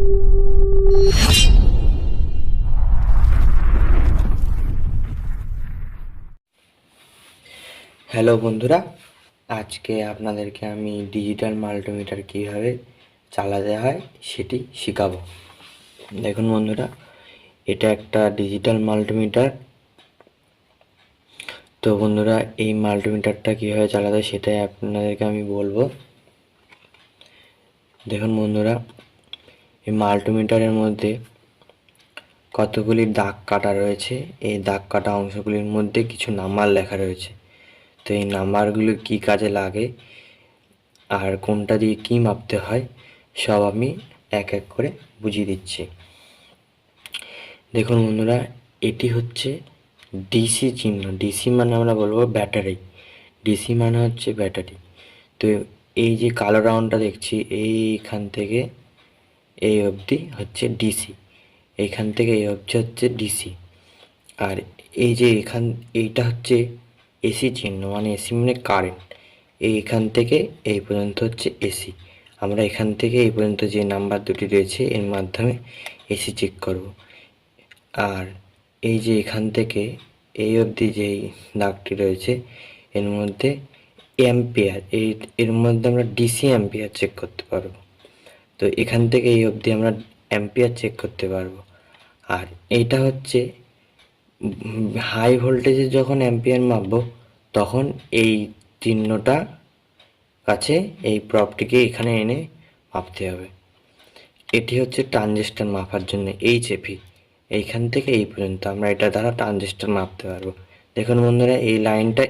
Hello বন্ধুরা, আজকে আপনাদেরকে আমি ডিজিটাল মাল্টিমিটার কীভাবে চালাতে হয় সেটি শেখাবো। দেখুন বন্ধুরা, এটা একটা ডিজিটাল মাল্টিমিটার। তো বন্ধুরা, এই মাল্টিমিটারটা কীভাবে চালাতে হয় সেটাই আপনাদেরকে আমি বলবো। দেখুন বন্ধুরা, এই মাল্টিমিটারের মধ্যে কতগুলি দাগ কাটা রয়েছে। এই দাগ কাটা অংশগুলির মধ্যে কিছু নাম্বার লেখা রয়েছে। তো এই নাম্বারগুলো কী কাজে লাগে আর কোনটা দিয়ে কী মাপতে হয় সব আমি এক এক করে বুঝিয়ে দিচ্ছি। দেখুন বন্ধুরা, এটি হচ্ছে ডিসি চিহ্ন। ডিসি মানে আমরা বলবো ব্যাটারি। ডিসি মানে হচ্ছে ব্যাটারি। তো এই যে কালো রাউন্ডটা দেখছি, এইখান থেকে এই অবধি হচ্ছে ডিসি, এইখান থেকে এই অবধি হচ্ছে ডিসি। আর এই যে এইটা হচ্ছে এসি চিহ্ন, মানে এসি মানে কারেন্ট। এইখান থেকে এই পর্যন্ত হচ্ছে এসি। আমরা এখান থেকে এই পর্যন্ত যে নাম্বার দুটি রয়েছে এর মাধ্যমে এসি চেক করব। আর এই যে এখান থেকে এই অবধি যেই দাগটি রয়েছে এর মধ্যে অ্যাম্পিয়ার, এর মধ্যে আমরা ডিসি অ্যাম্পিয়ার চেক করতে পারবো। তো এখান থেকে এই অবধি আমরা অ্যাম্পিয়ার চেক করতে পারবো। আর এইটা হচ্ছে হাই ভোল্টেজে যখন অ্যাম্পিয়ার মাপবো তখন এই চিহ্নটা কাছে এই প্রবটিকে এখানে এনে মাপতে হবে। এটি হচ্ছে ট্রানজিস্টর মাপার জন্য এইচএফি। এইখান থেকে এই পর্যন্ত আমরা এটা দ্বারা ট্রানজিস্টর মাপতে পারবো। দেখুন বন্ধুরা, এই লাইনটা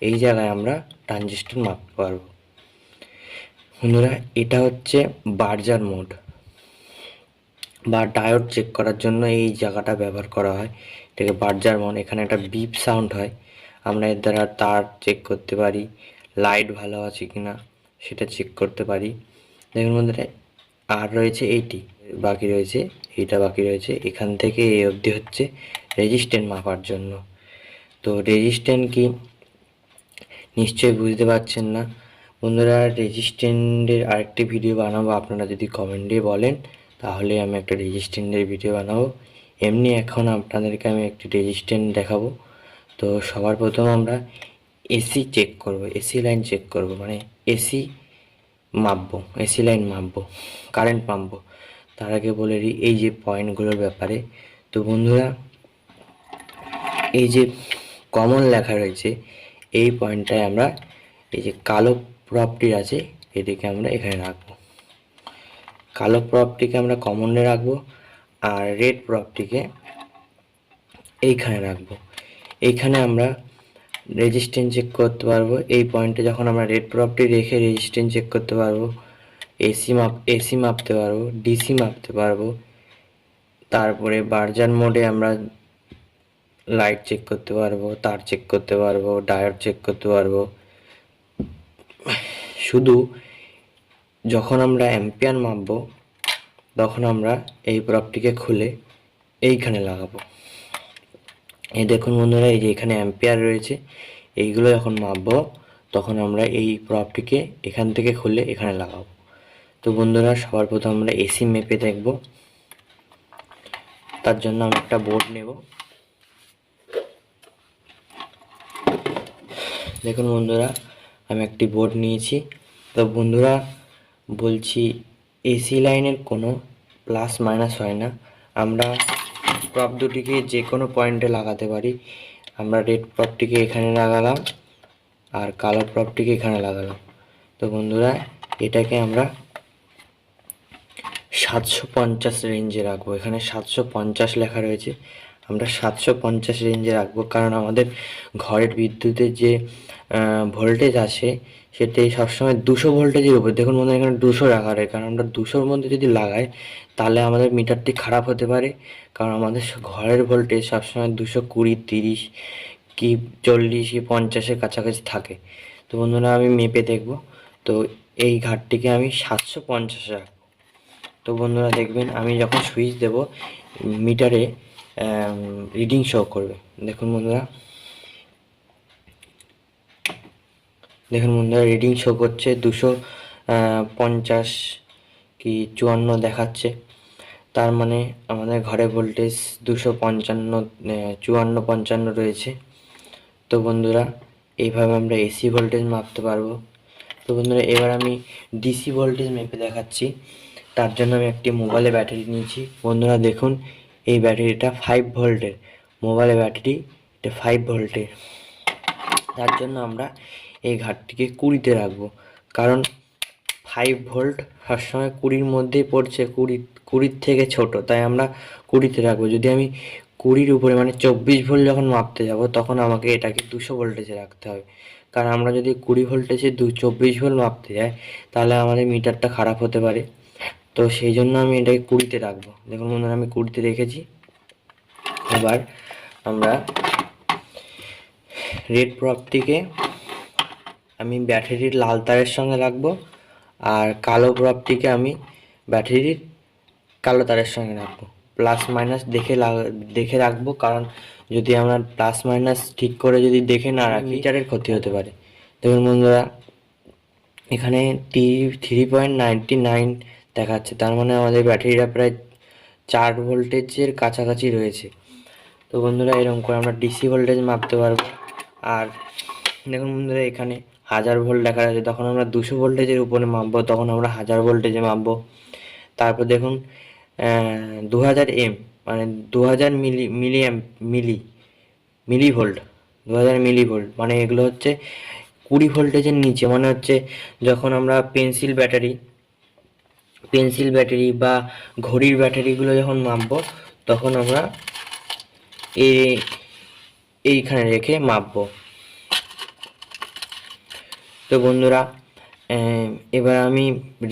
এই জায়গায় আমরা ট্রানজিস্টর মাপতে পারবো। বন্ধুরা, এটা হচ্ছে বার্জার মোড বা ডায়োড চেক করার জন্য এই জায়গাটা ব্যবহার করা হয়। এটাকে বার্জার মোড। এখানে একটা বিপ সাউন্ড হয়। আমরা এর দ্বারা তার চেক করতে পারি, লাইট ভালো আছে কিনা সেটা চেক করতে পারি। দেখুন বন্ধুরা, আর রয়েছে এইটা বাকি রয়েছে। এখান থেকে এই অবধি হচ্ছে রেজিস্ট্যান্স মাপার জন্য। তো রেজিস্ট্যান্স কি নিশ্চয়ই বুঝতে পারছেন না বন্ধুরা। রেজিস্ট্যান্সের আরেকটি ভিডিও বানাবো, আপনারা যদি কমেন্ট দিয়ে বলেন তাহলে আমি একটা রেজিস্ট্যান্সের ভিডিও বানাবো। এমনি এখন আপনাদেরকে আমি একটি রেজিস্ট্যান্স দেখাবো। তো সবার প্রথম আমরা এসি চেক করব, এসি লাইন চেক করব, মানে এসি মাপবো, এসি লাইন মাপবো, কারেন্ট মাপবো। তার আগে বলে দিই এই যে পয়েন্টগুলোর ব্যাপারে। তো বন্ধুরা, এই যে কমন লেখা রয়েছে এই পয়েন্টটায় আমরা এই যে কালো প্রপটি আছে এটিকে আমরা এখানে রাখবো। কালো প্রপটিকে আমরা কমনে রাখবো আর রেড প্রপটিকে এইখানে রাখবো। এইখানে আমরা রেজিস্ট্যান্স চেক করতে পারবো। এই পয়েন্টে যখন আমরা রেড প্রপটি রেখে রেজিস্ট্যান্স চেক করতে পারবো, এসি মাপতে পারবো, ডিসি মাপতে পারবো। তারপরে বার্জার মোডে আমরা লাইট চেক করতে পারবো, তার চেক করতে পারবো, ডায়োড চেক করতে পারবো। শুধু যখন আমরা অ্যাম্পিয়ার মাপবো তখন আমরা এই প্রপটিকে খুলে এইখানে লাগাবো। এই দেখুন বন্ধুরা, এই যে এখানে অ্যাম্পিয়ার রয়েছে, এইগুলো যখন মাপবো তখন আমরা এই প্রপটিকে এখান থেকে খুলে এখানে লাগাবো। তো বন্ধুরা, সবার প্রথম আমরা এসি মেপে দেখব। তার জন্য আমি একটা বোর্ড নেব। দেখুন বন্ধুরা, আমি একটি বোর্ড নিয়েছি। তো বন্ধুরা বলছি, এসি লাইনের কোনো প্লাস মাইনাস হয় না। আমরা প্রপ দুটিকে যে কোনো পয়েন্টে লাগাতে পারি। আমরা রেড প্রপটিকে এখানে লাগালাম আর কালো প্রপটিকে এখানে লাগালাম। তো বন্ধুরা, এটাকে আমরা 750 রেঞ্জে রাখবো। এখানে 750 লেখা রয়েছে, আমরা 750 রেঞ্জে রাখবো। কারণ আমাদের ঘরের বিদ্যুতের যে ভোল্টেজ আছে সেটি সবসময় 200 ভোল্টেজের উপর। দেখুন বন্ধুরা, এখানে 200 রাখা রয়েছে, কারণ আমরা 200-র মধ্যে যদি লাগাই তাহলে আমাদের মিটারটি খারাপ হতে পারে। কারণ আমাদের ঘরের ভোল্টেজ সবসময় 220, 30 কি 40 কি 50-এর কাছাকাছি থাকে। তো বন্ধুরা, আমি মেপে দেখব। তো এই ঘাটটিকে আমি 750 রাখবো। তো বন্ধুরা দেখবেন, আমি যখন সুইচ দেব মিটারে রিডিং শো করবে। দেখুন বন্ধুরা, রিডিং শো করছে 250 কি কি 54 দেখাচ্ছে, তার মানে আমাদের ঘরে ভোল্টেজ 54 রয়েছে। তো বন্ধুরা এইভাবে আমরা এসি ভোল্টেজ মাপতে পারবো। তো বন্ধুরা এবার আমি ডিসি ভোল্টেজ মেপে দেখাচ্ছি। তার জন্য আমি একটি মোবাইলে ব্যাটারি নিয়েছি। বন্ধুরা দেখুন, এই ব্যাটারিটা 5 ভোল্টের মোবাইলে ব্যাটারি, এটা 5 ভোল্টের। তার জন্য আমরা এই ঘাটটিকে 20-তে রাখবো, কারণ 5 ভোল্ট সবসময় 20-র মধ্যেই পড়ছে, 20-র থেকে ছোট, তাই আমরা 20-তে রাখবো। যদি আমি 20-র উপরে মানে 24 ভোল্ট যখন মাপতে যাব, তখন আমাকে এটাকে 200 ভোল্টেজে রাখতে হবে। কারণ আমরা যদি 20 ভোল্টেজে 24 ভোল্ট মাপতে যাই, তাহলে আমাদের মিটারটা খারাপ হতে পারে। তো সেই জন্য আমি এটাকে 20-তে রাখবো। দেখুন বন্ধুরা, আমি 20-তে রেখেছি। এবার আমরা রেড প্রপটিকে আমি ব্যাটারির লাল তারের সঙ্গে রাখবো, আর কালো প্রপটিকে আমি ব্যাটারির কালো তারের সঙ্গে রাখবো। প্লাস মাইনাস দেখে রাখবো, কারণ যদি আমরা প্লাস মাইনাস ঠিক করে যদি দেখে না রাখি, মিটারের ক্ষতি হতে পারে। দেখুন বন্ধুরা, এখানে 3.99 দেখাচ্ছে, তার মানে আমাদের ব্যাটারিটা প্রায় 4 ভোল্টেজের কাছাকাছি রয়েছে। তো বন্ধুরা এরকম করে আমরা ডিসি ভোল্টেজ মাপতে পারবো। আর দেখুন বন্ধুরা, এখানে 1000 ভোল্ট দেখা যাচ্ছে, তখন আমরা 200 ভোল্টেজের উপরে মাপবো, তখন আমরা 1000 ভোল্টেজে মাপবো। তারপর দেখুন 2000 এম মানে 2000 মিলি ভোল্ট, 2000 মিলি ভোল্ট মানে এগুলো হচ্ছে 20 ভোল্টেজের নিচে। মানে হচ্ছে যখন আমরা পেন্সিল ব্যাটারি বা ঘড়ির ব্যাটারিগুলো যখন মাপবো, তখন আমরা এইখানে রেখে মাপবো। তো বন্ধুরা এবার আমি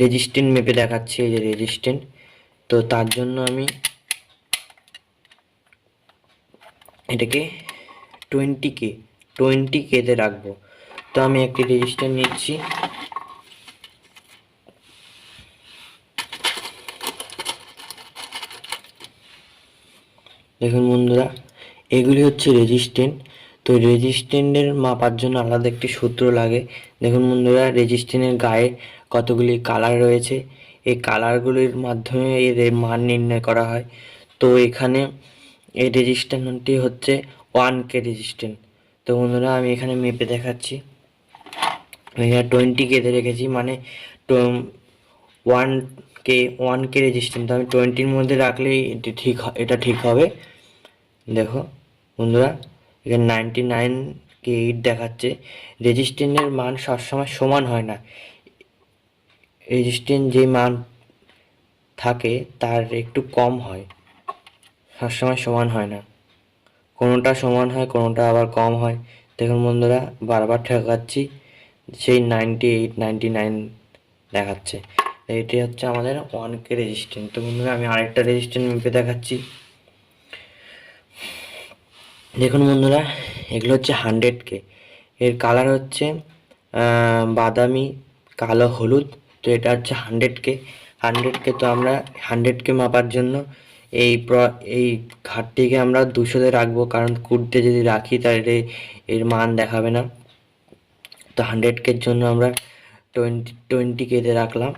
রেজিস্ট্যান্স মেপে দেখাচ্ছি। এই যে রেজিস্ট্যান্স, তো তার জন্য আমি এটাকে 20K তে রাখবো। তো আমি একটি রেজিস্ট্যান্স নিচ্ছি। দেখুন বন্ধুরা, এগুলি হচ্ছে রেজিস্ট্যান্স। তো রেজিস্ট্যান্সের মাপার জন্য আলাদা একটি সূত্র লাগে। দেখুন বন্ধুরা, রেজিস্ট্যান্সের গায়ে কতগুলি কালার রয়েছে, এই কালারগুলির মাধ্যমে এর মান নির্ণয় করা হয়। তো এখানে এই রেজিস্ট্যান্সটি হচ্ছে 1K রেজিস্ট্যান্স। তো বন্ধুরা আমি এখানে মেপে দেখাচ্ছি। আমি এখানে 20K-তে রেখেছি, মানে 1K রেজিস্ট্যান্স। তো আমি 20-র মধ্যে রাখলেই এটা ঠিক হবে। দেখো বন্ধুরা, এখানে 99K দেখাচ্ছে। রেজিস্ট্যান্সের মান সবসময় সমান হয় না, রেজিস্ট্যান্স যে মান থাকে তার একটু কম হয়, সবসময় সমান হয় না, কোনোটা সমান হয় কোনোটা আবার কম হয়। দেখুন বন্ধুরা, বারবার ঠেকাচ্ছি, সেই 98 99 দেখাচ্ছে। এটি হচ্ছে আমাদের 1K রেজিস্ট্যান্স। তো বন্ধুরা আমি আরেকটা রেজিস্ট্যান্স মেপে দেখাচ্ছি। দেখুন বন্ধুরা, এগুলো হচ্ছে 100K। এর কালার হচ্ছে বাদামি, কালো, হলুদ। তো এটা হচ্ছে 100K। তো আমরা 100K মাপার জন্য এই ঘাটটিকে আমরা 200-তে রাখবো, কারণ 20-তে যদি রাখি তাহলে এর মান দেখাবে না। তো 100K-র জন্য আমরা 20K-তে রাখলাম।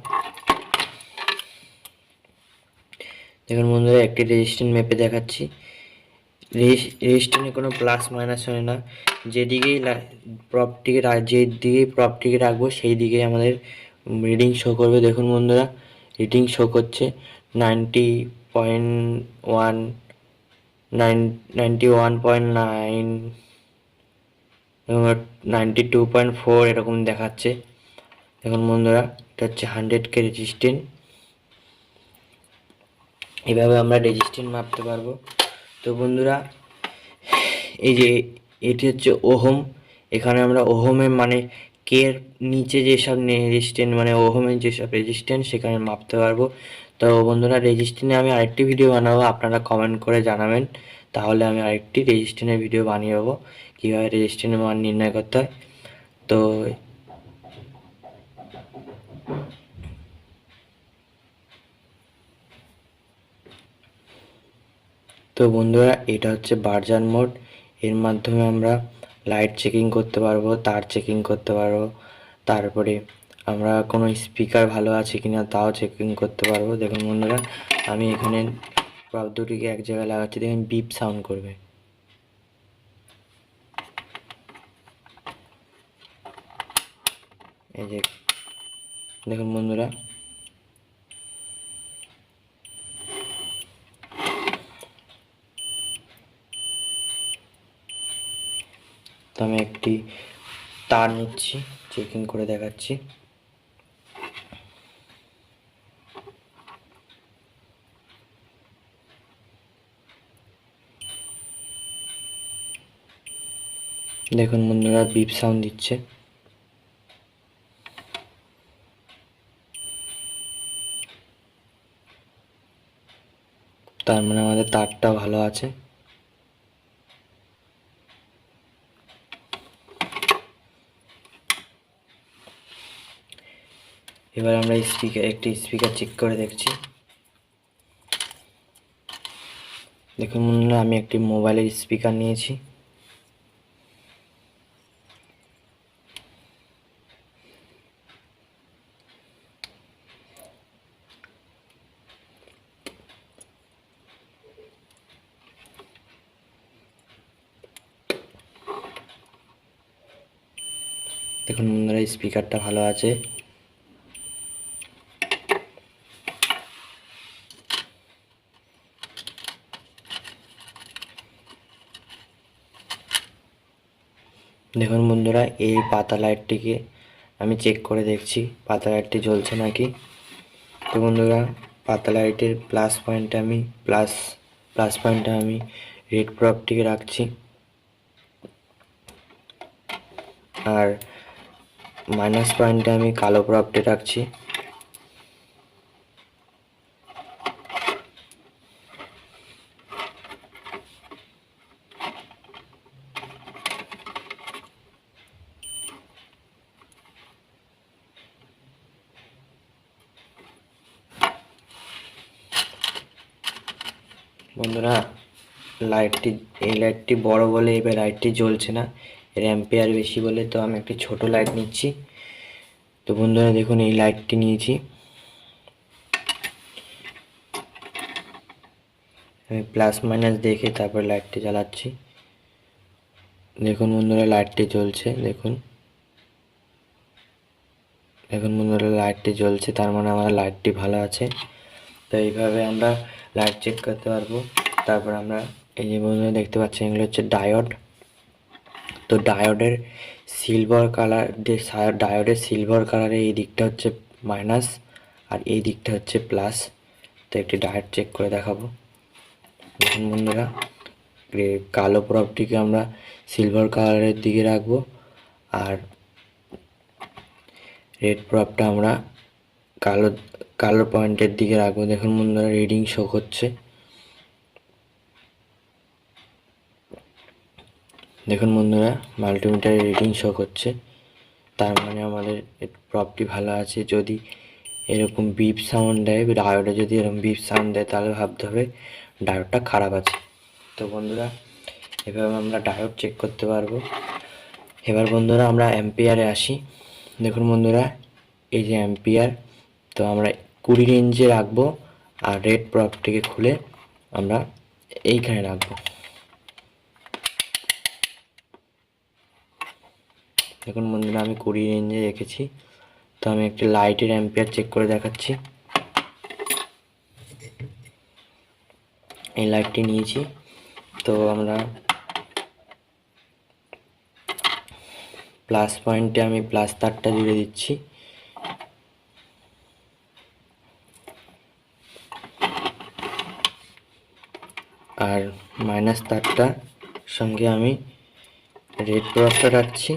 দেখুন বন্ধুরা, একটি রেজিস্ট্যান্স মেপে দেখাচ্ছি। রেজিস্ট্যান্সে কোনো প্লাস মাইনাস হয় না, যেদিকেই প্রপটিকে রাখবো সেই দিকেই আমাদের রিডিং শো করবে। দেখুন বন্ধুরা, রিডিং শো করছে 90.1 91.9 92.4 এরকম দেখাচ্ছে। দেখুন বন্ধুরা, এটা হচ্ছে 100K রেজিস্ট্যান্স। এভাবে আমরা রেজিস্ট্যান্স মাপতে পারবো। তো বন্ধুরা, এই যে এটি হচ্ছে ওহম। এখানে আমরা ওহমের মানে কের নিচে যেসব রেজিস্ট্যান্স মানে ওহমের যেসব রেজিস্ট্যান্স সেখানে মাপতে পারবো। তো বন্ধুরা, রেজিস্ট্যান্সে আমি আরেকটি ভিডিও বানাবো, আপনারা কমেন্ট করে জানাবেন, তাহলে আমি আরেকটি রেজিস্ট্যান্সের ভিডিও বানিয়ে দেবো কীভাবে রেজিস্ট্যান্সের মান নির্ণয় করতে হয়। তো তো বন্ধুরা, এটা হচ্ছে বার্জান মোড। এর মাধ্যমে আমরা লাইট চেকিং করতে পারবো, তার চেকিং করতে পারবো, তারপরে আমরা কোনো স্পিকার ভালো আছে কিনা তাও চেকিং করতে পারবো। দেখুন বন্ধুরা, আমি এখানে প্রপ দুটিকে এক জায়গায় লাগাচ্ছি, দেখুন বিপ সাউন্ড করবে। এই যে দেখুন বন্ধুরা, তো আমি একটি তার নিচ্ছি, চেকিং করে দেখাচ্ছি। দেখুন বন্ধুরা, বিপ সাউন্ড দিচ্ছে। তার মানে আমাদের তারটা ভালো আছে। এবার আমরা একটি স্পিকার চেক করে দেখছি। দেখুন বন্ধুরা, আমি একটি মোবাইলের স্পিকার নিয়েছি। দেখুন বন্ধুরা, স্পিকারটা ভালো আছে। দেখুন বন্ধুরা, এই পাতা লাইটটিকে আমি চেক করে দেখছি পাতা লাইটটি জ্বলছে নাকি। তো বন্ধুরা, পাতা লাইটের প্লাস পয়েন্টে আমি রেড প্রপটিকে রাখছি, আর মাইনাস পয়েন্টে আমি কালো প্রপটি রাখছি। বন্ধুরা, এই লাইটটি বড় বলে এবার লাইটটি জ্বলছে না, এর অ্যাম্পিয়ার বেশি বলে তো আমি একটি ছোট লাইট নিচ্ছি। তো বন্ধুরা দেখুন, এই লাইটটি নিয়েছি, আমি প্লাস মাইনাস দেখে তারপর লাইটটি জ্বালাচ্ছি। দেখুন বন্ধুরা, লাইটটি জ্বলছে। দেখুন বন্ধুরা, লাইটটি জ্বলছে, তার মানে আমার লাইটটি ভালো আছে। তো এইভাবে আমরা লাইট চেক করতে পারবো। তারপর আমরা এই যে বন্ধুরা দেখতে পাচ্ছেন, এগুলো হচ্ছে ডায়োড। তো ডায়োডের সিলভার কালারের এই দিকটা হচ্ছে মাইনাস আর এই দিকটা হচ্ছে প্লাস। তো একটি ডায়োড চেক করে দেখাবো। দেখুন বন্ধুরা, কালো প্রপটিকে আমরা সিলভার কালারের দিকে রাখবো, আর রেড প্রপটা আমরা কালো পয়েন্টের দিকে রাখবো। দেখুন বন্ধুরা, রিডিং শো করছে। দেখুন বন্ধুরা, মাল্টিমিটারে রিডিং শো করছে, তার মানে আমাদের প্রপটি ভালো আছে। যদি এরকম বিপ সাউন্ড দেয়, ডায়োডে যদি এরকম বিপ সাউন্ড দেয়, তাহলে ভাবতে হবে ডায়োডটা খারাপ আছে। তো বন্ধুরা, এভাবে আমরা ডায়োড চেক করতে পারবো। এবার বন্ধুরা, আমরা অ্যাম্পিয়ারে আসি। দেখুন বন্ধুরা, এই যে অ্যাম্পিয়ার, তো আমরা 20 রেঞ্জে রাখবো, আর রেড প্রপটিকে খুলে আমরা এইখানে রাখবো। দেখুন বন্ধুরা, আমি 20 রেঞ্জে রেখেছি। তো আমি একটি লাইটের অ্যাম্পিয়ার চেক করে দেখাচ্ছি। এই লাইটটি নিয়েছি, তো আমরা প্লাস পয়েন্টে আমি প্লাস তারটা জুড়ে দিচ্ছি, আর মাইনাস তারটা সঙ্গে আমি রেড প্রপটা রাখছি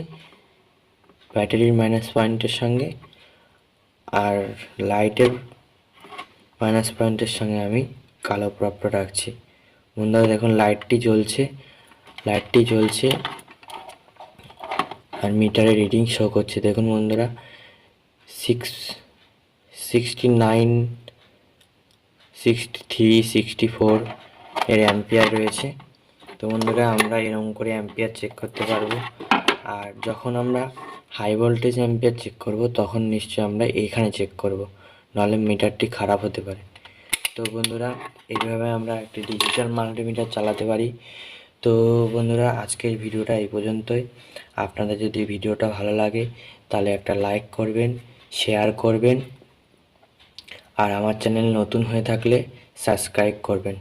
ব্যাটারির মাইনাস পয়েন্টের সঙ্গে, আর লাইটের মাইনাস পয়েন্টের সঙ্গে আমি কালো প্রপটা রাখছি। বন্ধুরা দেখুন, লাইটটি জ্বলছে আর মিটারে রিডিং শো করছে। দেখুন বন্ধুরা, 69, 63, 64 এর অ্যাম্পিয়ার রয়েছে। তো বন্ধুরা, আমরা এরকম করে অ্যাম্পিয়ার চেক করতে পারবো। আর যখন আমরা হাই ভোল্টেজ অ্যাম্পিয়ার চেক করব তখন নিশ্চয়ই আমরা এইখানে চেক করব, নাহলে মিটারটি খারাপ হতে পারে। তো বন্ধুরা, এইভাবে আমরা একটি ডিজিটাল মাল্টিমিটার চালাতে পারি। তো বন্ধুরা, আজকের ভিডিওটা এই পর্যন্তই। আপনাদের যদি ভিডিওটা ভালো লাগে তাহলে একটা লাইক করবেন, শেয়ার করবেন, আর আমার চ্যানেল নতুন হয়ে থাকলে সাবস্ক্রাইব করবেন।